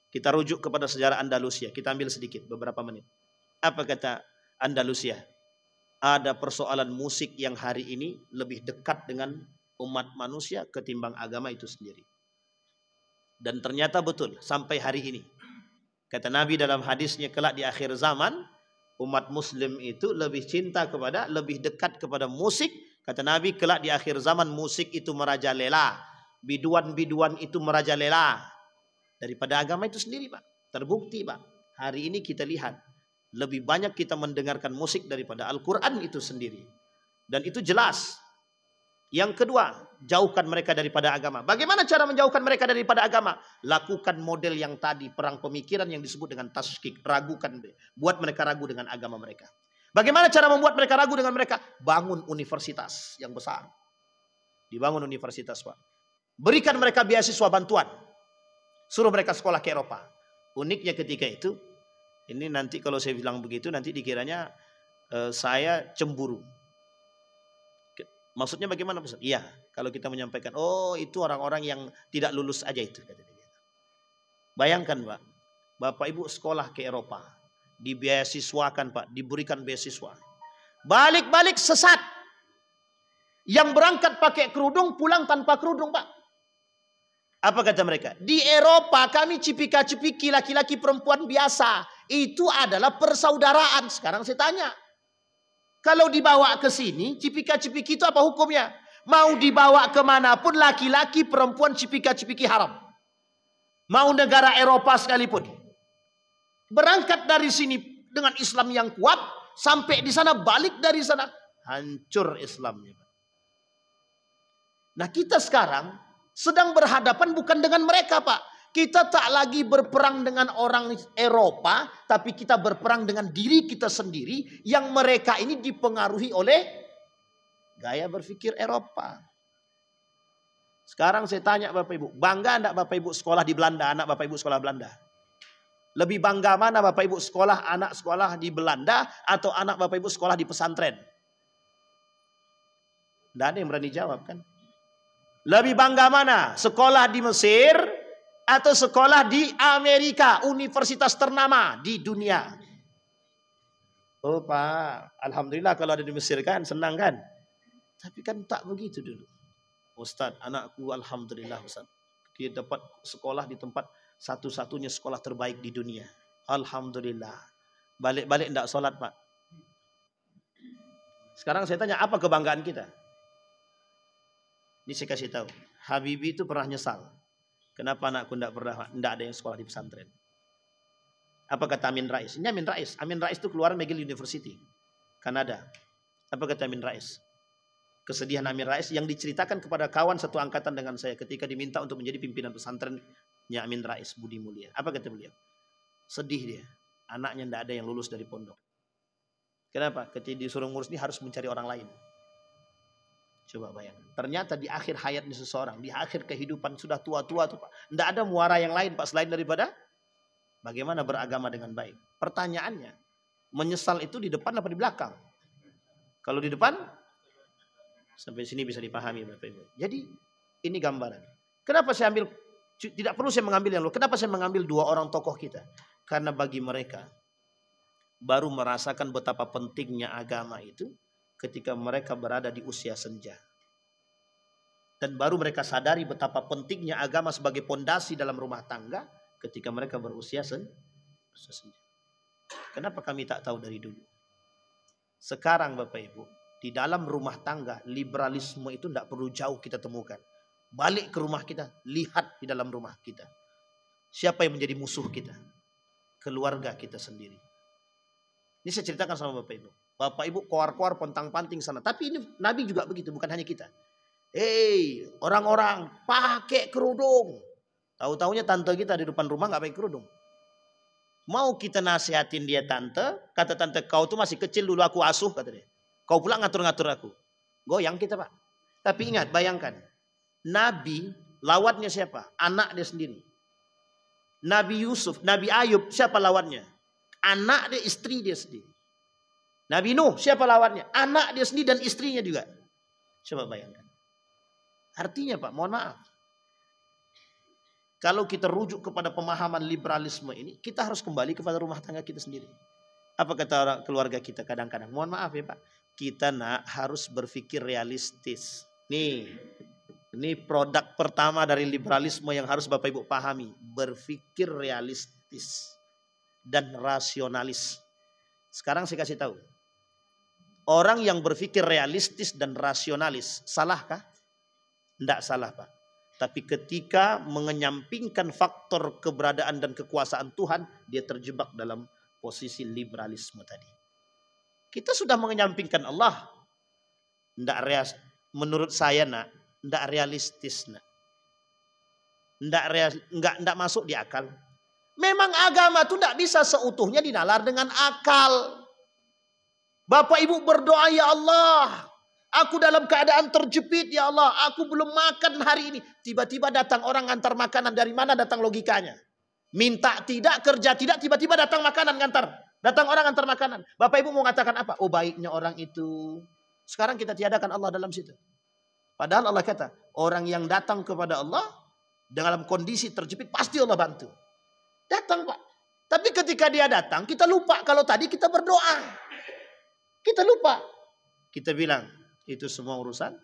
kita rujuk kepada sejarah Andalusia. Kita ambil sedikit, beberapa menit. Apa kata Andalusia? Ada persoalan musik yang hari ini lebih dekat dengan umat manusia ketimbang agama itu sendiri. Dan ternyata betul sampai hari ini. Kata Nabi dalam hadisnya, kelak di akhir zaman, umat Muslim itu lebih cinta kepada, lebih dekat kepada musik. Kata Nabi, kelak di akhir zaman musik itu merajalela. Biduan-biduan itu merajalela. Daripada agama itu sendiri, Pak. Terbukti, Pak. Hari ini kita lihat. Lebih banyak kita mendengarkan musik daripada Al-Quran itu sendiri. Dan itu jelas. Yang kedua, jauhkan mereka daripada agama. Bagaimana cara menjauhkan mereka daripada agama? Lakukan model yang tadi, perang pemikiran yang disebut dengan tasykik. Ragukan, buat mereka ragu dengan agama mereka. Bagaimana cara membuat mereka ragu dengan mereka? Bangun universitas yang besar. Dibangun universitas, Pak. Berikan mereka beasiswa bantuan. Suruh mereka sekolah ke Eropa. Uniknya ketika itu, ini nanti kalau saya bilang begitu, nanti dikiranya saya cemburu. Maksudnya bagaimana, Ustaz? Iya, kalau kita menyampaikan, oh itu orang-orang yang tidak lulus aja itu. Bayangkan, Pak. Bapak Ibu sekolah ke Eropa. Dibeasiswakan, Pak, diberikan beasiswa. Balik-balik sesat. Yang berangkat pakai kerudung, pulang tanpa kerudung, Pak. Apa kata mereka? Di Eropa kami cipika-cipiki laki-laki perempuan biasa. Itu adalah persaudaraan. Sekarang saya tanya. Kalau dibawa ke sini, cipika-cipiki itu apa hukumnya? Mau dibawa kemanapun laki-laki perempuan cipika-cipiki haram. Mau negara Eropa sekalipun. Berangkat dari sini dengan Islam yang kuat, sampai di sana balik dari sana, hancur Islamnya. Nah, kita sekarang sedang berhadapan bukan dengan mereka, Pak. Kita tak lagi berperang dengan orang Eropa, tapi kita berperang dengan diri kita sendiri yang mereka ini dipengaruhi oleh gaya berpikir Eropa. Sekarang saya tanya Bapak Ibu, bangga enggak Bapak Ibu sekolah di Belanda, anak Bapak Ibu sekolah Belanda? Lebih bangga mana Bapak Ibu sekolah, anak sekolah di Belanda atau anak Bapak Ibu sekolah di pesantren? Tidak ada yang berani jawab, kan? Lebih bangga mana? Sekolah di Mesir atau sekolah di Amerika, universitas ternama di dunia? Oh Pak, alhamdulillah kalau ada di Mesir kan senang kan? Tapi kan tak begitu dulu. Ustadz, anakku alhamdulillah Ustadz, dia dapat sekolah di tempat satu-satunya sekolah terbaik di dunia. Alhamdulillah. Balik-balik tidak sholat, Pak. Sekarang saya tanya, apa kebanggaan kita? Ini saya kasih tahu. Habibie itu pernah nyesal. Kenapa anakku tidak ada yang sekolah di pesantren? Apa kata Amin Rais? Ini Amin Rais. Amin Rais itu keluar McGill University, Kanada. Apa kata Amin Rais? Kesedihan Amin Rais yang diceritakan kepada kawan satu angkatan dengan saya ketika diminta untuk menjadi pimpinan pesantrennya Amin Rais Budi Mulia. Apa kata beliau? Sedih dia. Anaknya tidak ada yang lulus dari pondok. Kenapa? Ketika disuruh ngurus ini harus mencari orang lain. Coba bayangkan. Ternyata di akhir hayatnya seseorang, di akhir kehidupan sudah tua-tua tuh Pak. Tidak ada muara yang lain Pak selain daripada bagaimana beragama dengan baik. Pertanyaannya, menyesal itu di depan apa di belakang? Kalau di depan, Sampai sini bisa dipahami Bapak Ibu. Jadi ini gambaran. Kenapa saya ambil, tidak perlu saya mengambil yang luar. Kenapa saya mengambil dua orang tokoh kita? Karena bagi mereka baru merasakan betapa pentingnya agama itu ketika mereka berada di usia senja. Dan baru mereka sadari betapa pentingnya agama sebagai pondasi dalam rumah tangga ketika mereka berusia senja. Kenapa kami tak tahu dari dulu? Sekarang Bapak Ibu, di dalam rumah tangga liberalisme itu tidak perlu jauh kita temukan. Balik ke rumah kita, lihat di dalam rumah kita. Siapa yang menjadi musuh kita? Keluarga kita sendiri. Ini saya ceritakan sama Bapak Ibu. Bapak Ibu koar-koar pontang-panting sana. Tapi ini Nabi juga begitu, bukan hanya kita. Hei, orang-orang pakai kerudung. Tahu-taunya tante kita di depan rumah nggak pakai kerudung. Mau kita nasihatin dia tante, kata tante kau tuh masih kecil dulu aku asuh kata dia. Kau pula ngatur-ngatur aku. Goyang kita Pak. Tapi ingat, bayangkan. Nabi lawannya siapa? Anak dia sendiri. Nabi Yusuf, Nabi Ayub siapa lawannya? Anak dia, istri dia sendiri. Nabi Nuh siapa lawannya? Anak dia sendiri dan istrinya juga. Coba bayangkan. Artinya Pak, mohon maaf. Kalau kita rujuk kepada pemahaman liberalisme ini, kita harus kembali kepada rumah tangga kita sendiri. Apa kata orang keluarga kita kadang-kadang? Mohon maaf ya Pak. Kita harus berpikir realistis. Ini produk pertama dari liberalisme yang harus Bapak Ibu pahami. Berpikir realistis dan rasionalis. Sekarang saya kasih tahu. Orang yang berpikir realistis dan rasionalis, salahkah? Tidak salah Pak. Tapi ketika mengenyampingkan faktor keberadaan dan kekuasaan Tuhan, dia terjebak dalam posisi liberalisme tadi. Kita sudah mengenyampingkan Allah. Menurut saya tidak realistis. Tidak masuk di akal. Memang agama itu tidak bisa seutuhnya dinalar dengan akal. Bapak Ibu berdoa, ya Allah, aku dalam keadaan terjepit, ya Allah, aku belum makan hari ini. Tiba-tiba datang orang ngantar makanan. Dari mana datang logikanya? Minta tidak, kerja tidak, tiba-tiba datang makanan ngantar. Datang orang ngantar makanan. Bapak Ibu mau mengatakan apa? Oh, baiknya orang itu. Sekarang kita tiadakan Allah dalam situ. Padahal Allah kata, orang yang datang kepada Allah dalam kondisi terjepit pasti Allah bantu. Datang Pak. Tapi ketika dia datang, kita lupa kalau tadi kita berdoa. Kita lupa. Kita bilang, itu semua urusan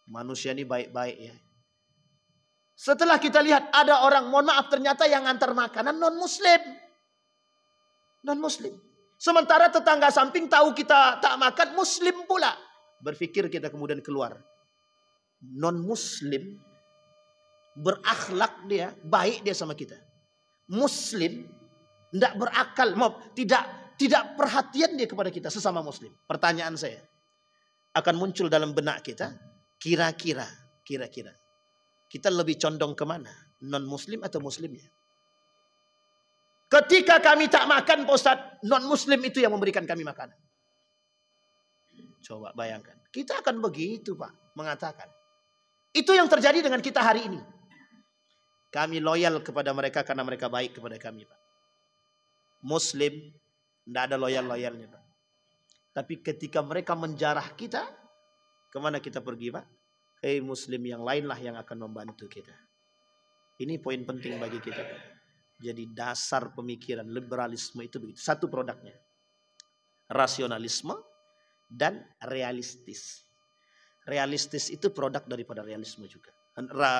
manusia ini baik-baik ya. Setelah kita lihat ada orang, mohon maaf, ternyata yang ngantar makanan non-muslim. Non-muslim. Sementara tetangga samping tahu kita tak makan, muslim pula. Berpikir kita kemudian keluar. Non-muslim berakhlak dia, baik dia sama kita. Muslim tidak berakal, tidak perhatian dia kepada kita sesama muslim. Pertanyaan saya, akan muncul dalam benak kita, kira-kira kita lebih condong kemana? Non-muslim atau muslimnya? Ketika kami tak makan Pak Ustadz, non-muslim itu yang memberikan kami makanan. Coba bayangkan. Kita akan begitu Pak, mengatakan. Itu yang terjadi dengan kita hari ini. Kami loyal kepada mereka karena mereka baik kepada kami Pak. Muslim, tidak ada loyal-loyalnya Pak. Tapi ketika mereka menjarah kita, kemana kita pergi Pak? Hei muslim yang lainlah yang akan membantu kita. Ini poin penting bagi kita Pak. Jadi dasar pemikiran liberalisme itu begitu. Satu produknya. Rasionalisme dan realistis. Realistis itu produk daripada realisme juga.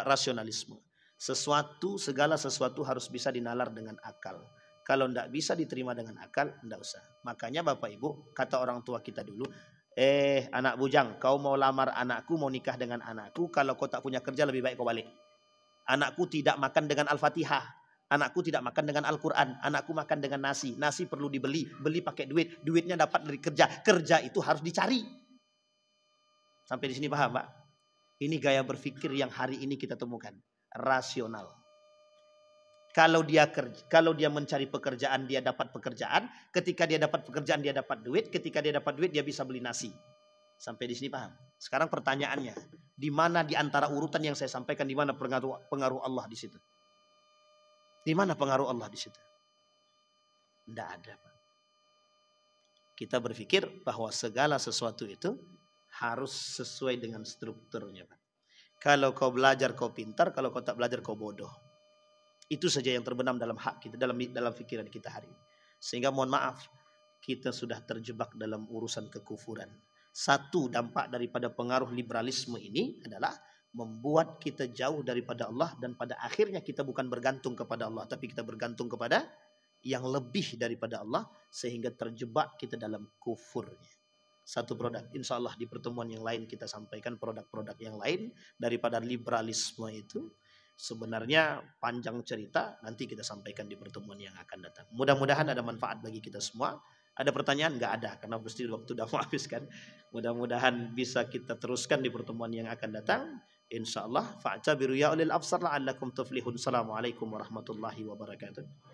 Rasionalisme. Segala sesuatu harus bisa dinalar dengan akal. Kalau tidak bisa diterima dengan akal, tidak usah. Makanya Bapak Ibu, kata orang tua kita dulu, anak bujang, kau mau lamar anakku, mau nikah dengan anakku, kalau kau tak punya kerja lebih baik kau balik. Anakku tidak makan dengan Al-Fatihah. Anakku tidak makan dengan Al-Quran. Anakku makan dengan nasi. Nasi perlu dibeli. Beli pakai duit. Duitnya dapat dari kerja. Kerja itu harus dicari. Sampai di sini paham Pak? Ini gaya berpikir yang hari ini kita temukan. Rasional. Kalau dia mencari pekerjaan, dia dapat pekerjaan. Ketika dia dapat pekerjaan, dia dapat duit. Ketika dia dapat duit, dia bisa beli nasi. Sampai di sini paham? Sekarang pertanyaannya, di mana di antara urutan yang saya sampaikan, di mana pengaruh Allah di situ? Di mana pengaruh Allah di situ? Tidak ada Pak. Kita berpikir bahwa segala sesuatu itu harus sesuai dengan strukturnya, Pak. Kalau kau belajar kau pintar, kalau kau tak belajar kau bodoh. Itu saja yang terbenam dalam hak kita, dalam pikiran kita hari ini. Sehingga mohon maaf, kita sudah terjebak dalam urusan kekufuran. Satu dampak daripada pengaruh liberalisme ini adalah membuat kita jauh daripada Allah, dan pada akhirnya kita bukan bergantung kepada Allah, tapi kita bergantung kepada yang lebih daripada Allah, sehingga terjebak kita dalam kufurnya. Satu produk, insya Allah di pertemuan yang lain kita sampaikan produk-produk yang lain daripada liberalisme itu. Sebenarnya panjang cerita, nanti kita sampaikan di pertemuan yang akan datang. Mudah-mudahan ada manfaat bagi kita semua. Ada pertanyaan? Nggak ada, karena pasti waktu sudah mau habis kan. Mudah-mudahan bisa kita teruskan di pertemuan yang akan datang. Insya Allah. Fa'tabiru ya ulil absar la'allakum tuflihun. Assalamualaikum warahmatullahi wabarakatuh.